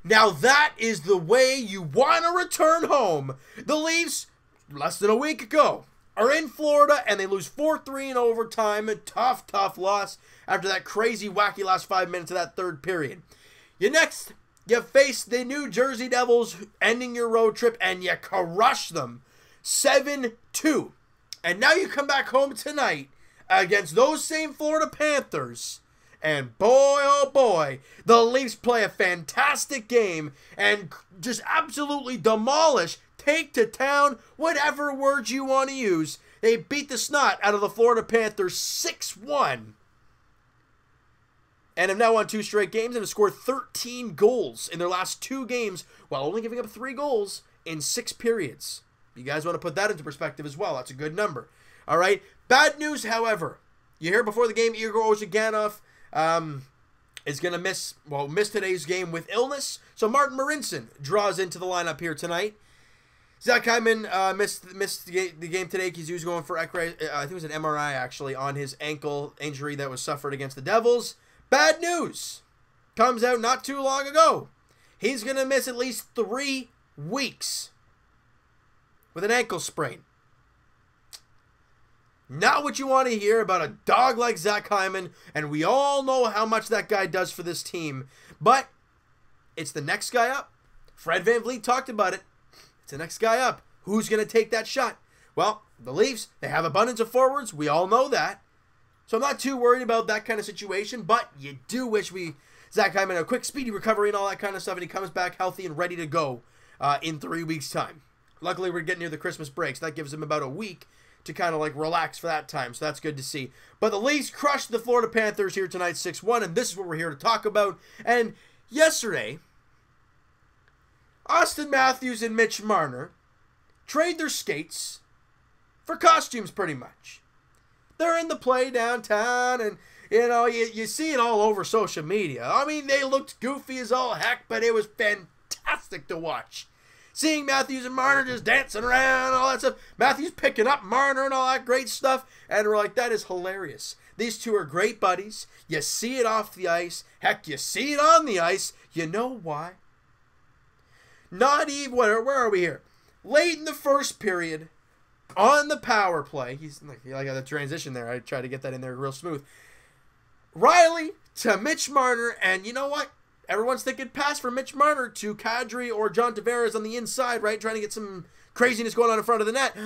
Now that is the way you want to return home. The Leafs, less than a week ago, are in Florida and they lose 4-3 in overtime. A tough, tough loss after that crazy, wacky last 5 minutes of that third period. You face the New Jersey Devils ending your road trip and you crush them 7-2. And now you come back home tonight against those same Florida Panthers. And boy, oh boy, the Leafs play a fantastic game and just absolutely demolish, take to town, whatever words you want to use. They beat the snot out of the Florida Panthers 6-1. And have now won 2 straight games and have scored 13 goals in their last 2 games while only giving up 3 goals in 6 periods. You guys want to put that into perspective as well. That's a good number. All right. Bad news, however. You hear before the game, Igor Ozhiganov is going to miss today's game with illness. So Martin Marincin draws into the lineup here tonight. Zach Hyman missed the game today because he was going for X-ray. I think it was an MRI actually on his ankle injury that was suffered against the Devils. Bad news comes out not too long ago. He's going to miss at least 3 weeks with an ankle sprain. Not what you want to hear about a dog like Zach Hyman, and we all know how much that guy does for this team. But it's the next guy up. Fred VanVleet talked about it. It's the next guy up. Who's going to take that shot? Well, the Leafs, they have abundance of forwards. We all know that. So I'm not too worried about that kind of situation, but you do wish Zach Hyman a quick, speedy recovery and all that kind of stuff, and he comes back healthy and ready to go in 3 weeks' time. Luckily, we're getting near the Christmas break, so that gives him about a week to kind of like relax for that time, so that's good to see. But the Leafs crushed the Florida Panthers here tonight 6-1, and this is what we're here to talk about. And yesterday, Austin Matthews and Mitch Marner trade their skates for costumes pretty much. They're in the play downtown, and you see it all over social media. I mean, they looked goofy as all heck, but it was fantastic to watch. Seeing Matthews and Marner just dancing around and all that stuff. Matthews picking up Marner and all that great stuff. And we're like, that is hilarious. These two are great buddies. You see it off the ice. Heck, you see it on the ice. You know why? Not even, where are we here? Late in the first period, on the power play. I got the transition there. I tried to get that in there real smooth. Riley to Mitch Marner. And you know what? Everyone's thinking pass for Mitch Marner to Kadri or John Tavares on the inside, right? Trying to get some craziness going on in front of the net.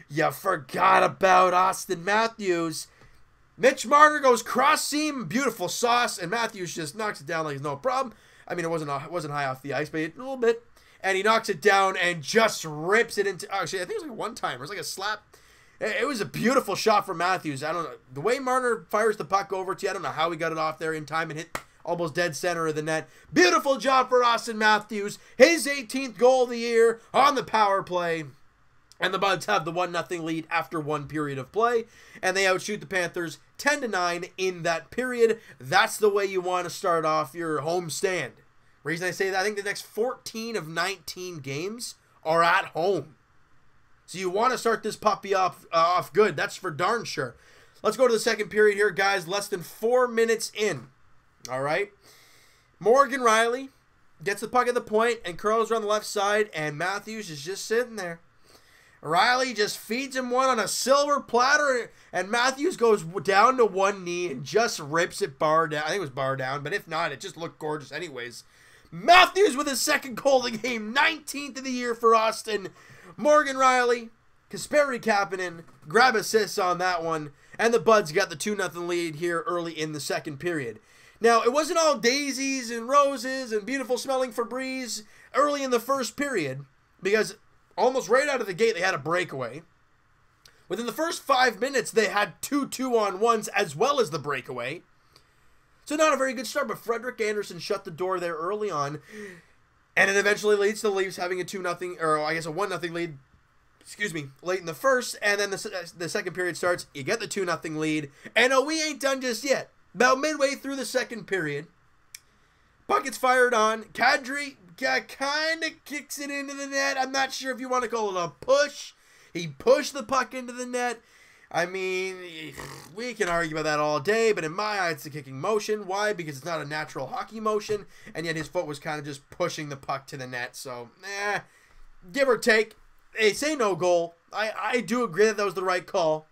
You forgot about Austin Matthews. Mitch Marner goes cross seam, beautiful sauce, and Matthews just knocks it down like it's no problem. I mean, it wasn't high off the ice, but a little bit. And he knocks it down and just rips it into... Actually, I think it was like a one-timer. It was like a slap. It was a beautiful shot from Matthews. I don't know. The way Marner fires the puck over to you, I don't know how he got it off there in time and hit almost dead center of the net. Beautiful job for Austin Matthews. His 18th goal of the year on the power play. And the Buds have the 1-0 lead after 1 period of play. And they outshoot the Panthers 10-9 in that period. That's the way you want to start off your home stand. Reason I say that, I think the next 14 of 19 games are at home. So you want to start this puppy off good. That's for darn sure. Let's go to the second period here, guys. Less than 4 minutes in. All right. Morgan Riley gets the puck at the point and curls around the left side, and Matthews is just sitting there. Riley just feeds him one on a silver platter, and Matthews goes down to one knee and just rips it bar down. I think it was bar down, but if not, it just looked gorgeous anyways. Matthews with his second goal of the game, 19th of the year for Austin. Morgan Riley, Kasperi Kapanen, grab assists on that one, and the Buds got the 2-0 lead here early in the second period. Now, it wasn't all daisies and roses and beautiful smelling Febreze early in the first period, because almost right out of the gate, they had a breakaway. Within the first 5 minutes, they had 2 2-on-1s as well as the breakaway. So not a very good start, but Frederik Andersen shut the door there early on, and it eventually leads to the Leafs having a 2-0, or I guess a 1-0 lead, late in the first, and then the second period starts, you get the 2-0 lead, and we ain't done just yet. About midway through the second period, puck gets fired on. Kadri kind of kicks it into the net. I'm not sure if you want to call it a push. He pushed the puck into the net. I mean, we can argue about that all day, but in my eye, it's a kicking motion. Why? Because it's not a natural hockey motion, and yet his foot was kind of just pushing the puck to the net. So, give or take. They say no goal. I do agree that was the right call.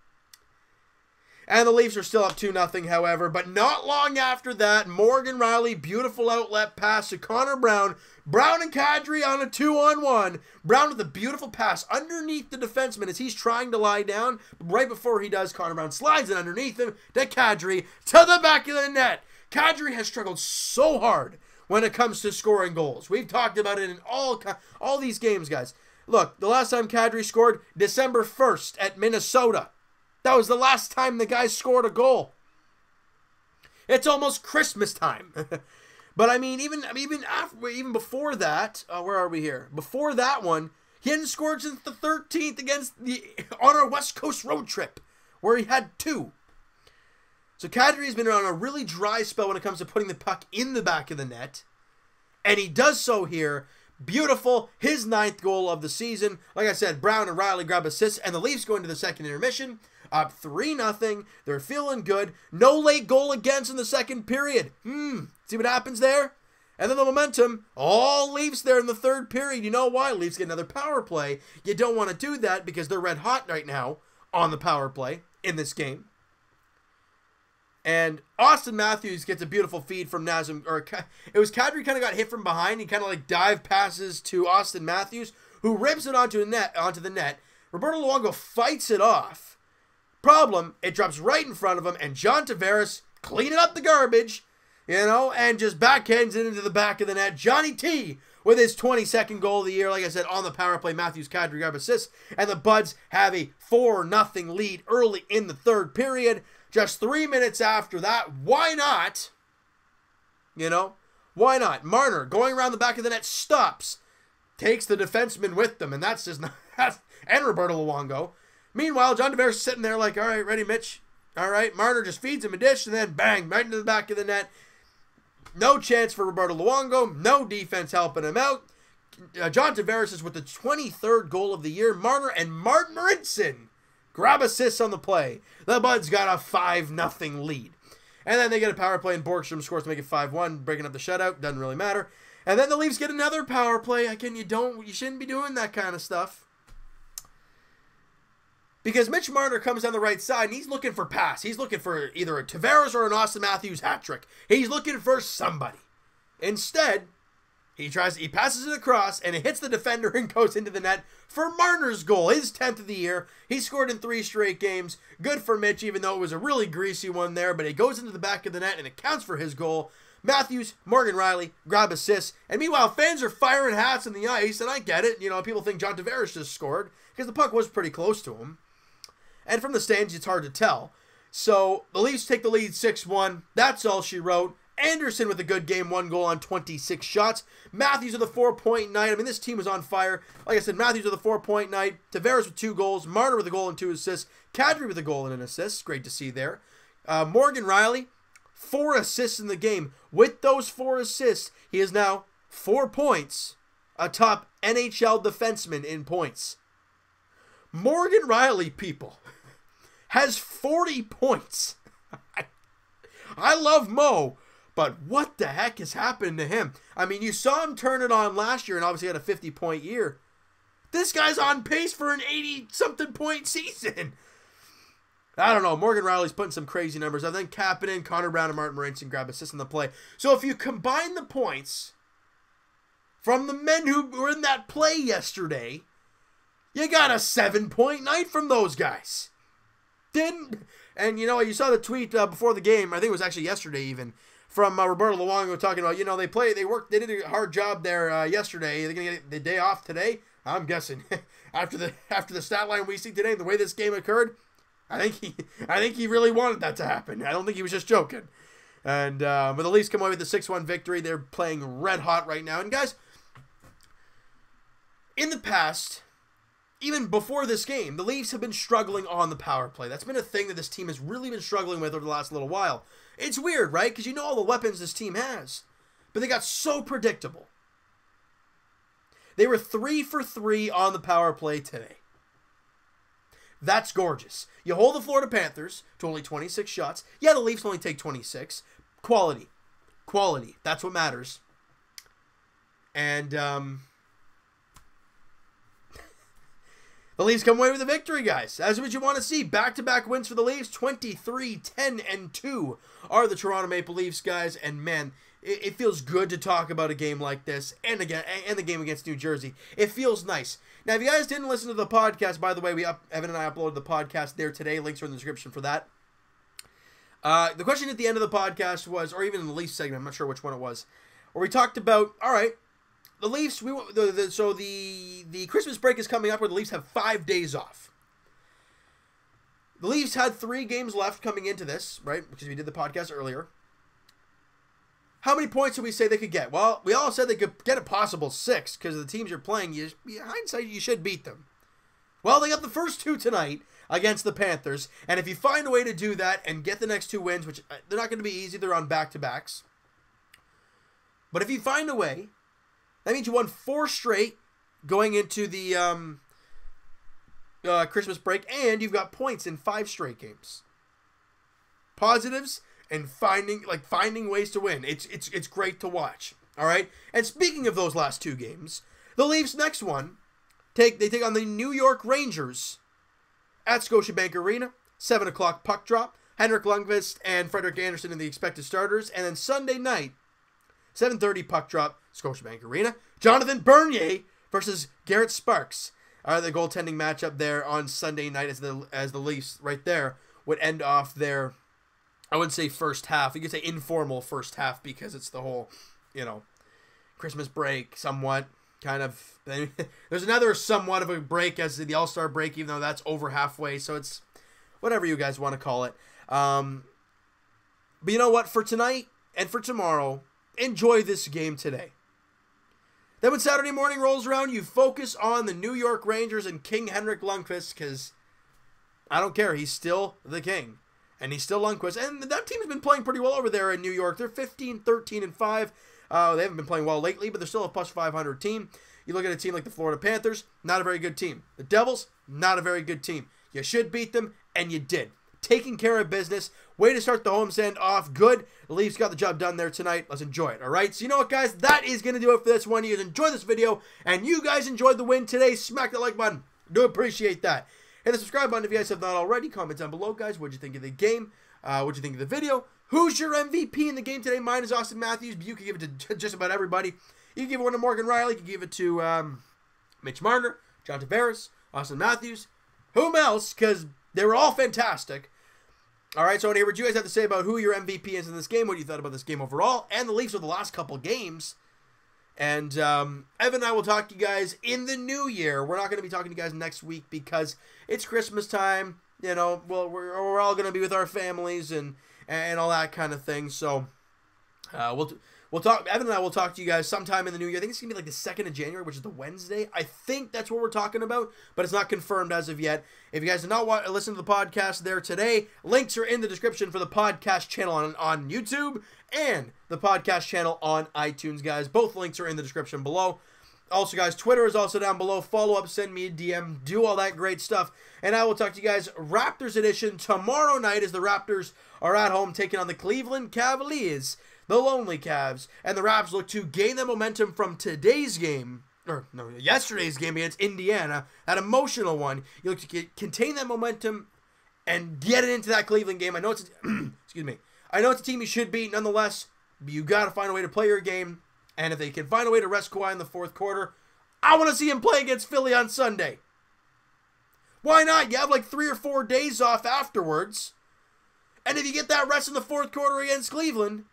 And the Leafs are still up 2-0, however. But not long after that, Morgan Rielly, beautiful outlet pass to Connor Brown. Brown and Kadri on a 2-on-1. Brown with a beautiful pass underneath the defenseman as he's trying to lie down. Right before he does, Connor Brown slides it underneath him to Kadri to the back of the net. Kadri has struggled so hard when it comes to scoring goals. We've talked about it in all these games, guys. Look, the last time Kadri scored, December 1st at Minnesota. That was the last time the guy scored a goal. It's almost Christmas time. But I mean, even before that, where are we here? Before that one, he hadn't scored since the 13th on our West Coast road trip, where he had 2. So Kadri's been on a really dry spell when it comes to putting the puck in the back of the net. And he does so here. Beautiful. His 9th goal of the season. Like I said, Brown and Rielly grab assists, and the Leafs go into the second intermission. Up 3-0. They're feeling good. No late goal against in the second period. See what happens there? And then the momentum, all Leafs there in the third period. You know why? Leafs get another power play. You don't want to do that because they're red hot right now on the power play in this game. And Austin Matthews gets a beautiful feed from Nazem. It was Kadri kind of got hit from behind. He kind of like dive passes to Austin Matthews, who rips it onto the net. Roberto Luongo fights it off. Problem, it drops right in front of him, and John Tavares cleaning up the garbage, and just backhands it into the back of the net. Johnny T with his 22nd goal of the year. Like I said, on the power play, Matthews, Kadri grab assists, and the Buds have a 4-0 lead early in the third period. Just 3 minutes after that, why not? Why not? Marner, going around the back of the net, stops, takes the defenseman with them, and that's just not... and Roberto Luongo. Meanwhile, John Tavares is sitting there like, all right, ready, Mitch? All right, Marner just feeds him a dish, and then bang, right into the back of the net. No chance for Roberto Luongo. No defense helping him out. John Tavares is with the 23rd goal of the year. Marner and Martin Marincin grab assists on the play. The Buds got a 5-0 lead. And then they get a power play, and Borgstrom scores to make it 5-1, breaking up the shutout. Doesn't really matter. And then the Leafs get another power play. Again, you shouldn't be doing that kind of stuff. Because Mitch Marner comes down the right side, and he's looking for pass. He's looking for either a Tavares or an Austin Matthews hat trick. He's looking for somebody. Instead, he passes it across, and it hits the defender and goes into the net for Marner's goal, his 10th of the year. He scored in 3 straight games. Good for Mitch, even though it was a really greasy one there, but it goes into the back of the net, and it counts for his goal. Matthews, Morgan Rielly, grab assists, and meanwhile, fans are firing hats on the ice, and I get it. People think John Tavares just scored, because the puck was pretty close to him. And from the stands, it's hard to tell. So the Leafs take the lead 6-1. That's all she wrote. Anderson with a good game, 1 goal on 26 shots. Matthews with a 4-point night. I mean, this team was on fire. Like I said, Matthews with a 4-point night. Tavares with 2 goals. Marner with a goal and 2 assists. Kadri with a goal and an assist. Great to see there. Morgan Rielly, 4 assists in the game. With those 4 assists, he is now 4 points atop NHL defenseman in points. Morgan Rielly, people, has 40 points. I love Mo, but what the heck has happened to him? I mean, you saw him turn it on last year and obviously had a 50-point year. This guy's on pace for an 80-something point season. I don't know. Morgan Rielly's putting some crazy numbers. I think Kapanen, Connor Brown, and Martin Marincin grab assists in the play. So if you combine the points from the men who were in that play yesterday, you got a 7-point night from those guys. And you saw the tweet before the game, I think it was actually yesterday even, from Roberto Luongo talking about, they did a hard job there yesterday. They're going to get the day off today. I'm guessing after the stat line we see today, the way this game occurred, I think he really wanted that to happen. I don't think he was just joking. And but the Leafs come away with the 6-1 victory. They're playing red hot right now. And guys, in the past, even before this game, the Leafs have been struggling on the power play. That's been a thing that this team has really been struggling with over the last little while. It's weird, right? Because you know all the weapons this team has. But they got so predictable. They were 3 for 3 on the power play today. That's gorgeous. You hold the Florida Panthers to only 26 shots. Yeah, the Leafs only take 26. Quality. Quality. That's what matters. And the Leafs come away with a victory, guys. That's what you want to see. Back-to-back wins for the Leafs. 23-10-2 are the Toronto Maple Leafs, guys. And, man, it feels good to talk about a game like this and the game against New Jersey. It feels nice. Now, if you guys didn't listen to the podcast, by the way, Evan and I uploaded the podcast there today. Links are in the description for that. The question at the end of the podcast was, or even in the Leafs segment, I'm not sure which one it was, where we talked about, all right, the Leafs, so the Christmas break is coming up where the Leafs have 5 days off. The Leafs had 3 games left coming into this, right, because we did the podcast earlier. How many points did we say they could get? Well, we all said they could get a possible 6 because of the teams you're playing. Hindsight, you should beat them. Well, they got the first 2 tonight against the Panthers, and if you find a way to do that and get the next 2 wins, which they're not going to be easy, they're on back-to-backs, but if you find a way, that means you won 4 straight going into the Christmas break, and you've got points in 5 straight games. Positives and finding ways to win. It's great to watch. All right. And speaking of those last 2 games, the Leafs' next one they take on the New York Rangers at Scotiabank Arena. 7 o'clock puck drop. Henrik Lundqvist and Frederik Andersen in the expected starters, and then Sunday night, 7:30 puck drop, Scotiabank Arena. Jonathan Bernier versus Garrett Sparks. The goaltending matchup there on Sunday night as the Leafs right there would end off their, I wouldn't say first half. You could say informal first half because it's the whole, Christmas break somewhat. Kind of. There's another somewhat of a break as the All-Star break, even though that's over halfway. So it's whatever you guys want to call it. But you know what? For tonight and for tomorrow, enjoy this game today. Then when Saturday morning rolls around, you focus on the New York Rangers and King Henrik Lundqvist, because I don't care. He's still the king. And he's still Lundqvist. And that team's been playing pretty well over there in New York. They're 15-13-5. They haven't been playing well lately, but they're still a plus 500 team. You look at a team like the Florida Panthers, not a very good team. The Devils, not a very good team. You should beat them, and you did. Taking care of business. Way to start the homestand off. Good. The Leafs got the job done there tonight. Let's enjoy it, all right? So you know what, guys? That is going to do it for this one. You guys enjoyed this video, and you guys enjoyed the win today. Smack the like button. Do appreciate that. Hit the subscribe button if you guys have not already. Comment down below, guys. What'd you think of the game? What'd you think of the video? Who's your MVP in the game today? Mine is Austin Matthews, but you can give it to just about everybody. You can give it one to Morgan Riley. You can give it to Mitch Marner, John Tavares, Austin Matthews. Whom else? Because they were all fantastic. All right, so I want to hear what you guys have to say about who your MVP is in this game, what you thought about this game overall, and the Leafs of the last couple games. And Evan and I will talk to you guys in the new year. We're not going to be talking to you guys next week because it's Christmas time. Well, we're all going to be with our families and all that kind of thing. So we'll talk. Evan and I will talk to you guys sometime in the new year. I think it's going to be like the 2nd of January, which is the Wednesday. I think that's what we're talking about, but it's not confirmed as of yet. If you guys did not want to listen to the podcast there today, links are in the description for the podcast channel on YouTube and the podcast channel on iTunes, guys. Both links are in the description below. Also, guys, Twitter is also down below. Follow up, send me a DM, do all that great stuff. And I will talk to you guys Raptors edition tomorrow night as the Raptors are at home taking on the Cleveland Cavaliers, the Lonely Cavs. And the Raps look to gain the momentum from today's game, yesterday's game against Indiana, that emotional one. You look to contain that momentum and get it into that Cleveland game. I know it's excuse me. I know it's a team you should beat, nonetheless, but you got to find a way to play your game. And if they can find a way to rest Kawhi in the 4th quarter, I want to see him play against Philly on Sunday. Why not? You have like 3 or 4 days off afterwards. And if you get that rest in the 4th quarter against Cleveland,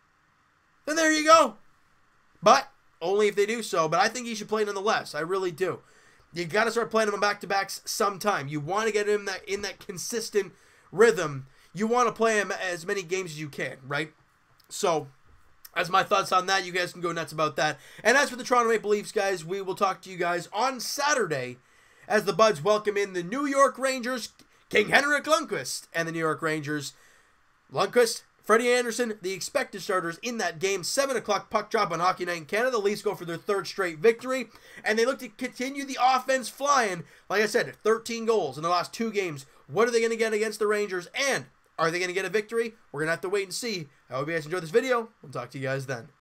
then there you go. But only if they do so. But I think he should play nonetheless. I really do. You got to start playing him on back-to-backs sometime. You want to get him in that consistent rhythm. You want to play him as many games as you can, right? So that's my thoughts on that. You guys can go nuts about that. And as for the Toronto Maple Leafs, guys, we will talk to you guys on Saturday as the Buds welcome in the New York Rangers, King Henrik Lundqvist, and the New York Rangers. Lundqvist, Freddie Anderson, the expected starters in that game. 7 o'clock puck drop on Hockey Night in Canada. The Leafs go for their 3rd straight victory, and they look to continue the offense flying. Like I said, 13 goals in the last 2 games. What are they going to get against the Rangers, and are they going to get a victory? We're going to have to wait and see. I hope you guys enjoyed this video. We'll talk to you guys then.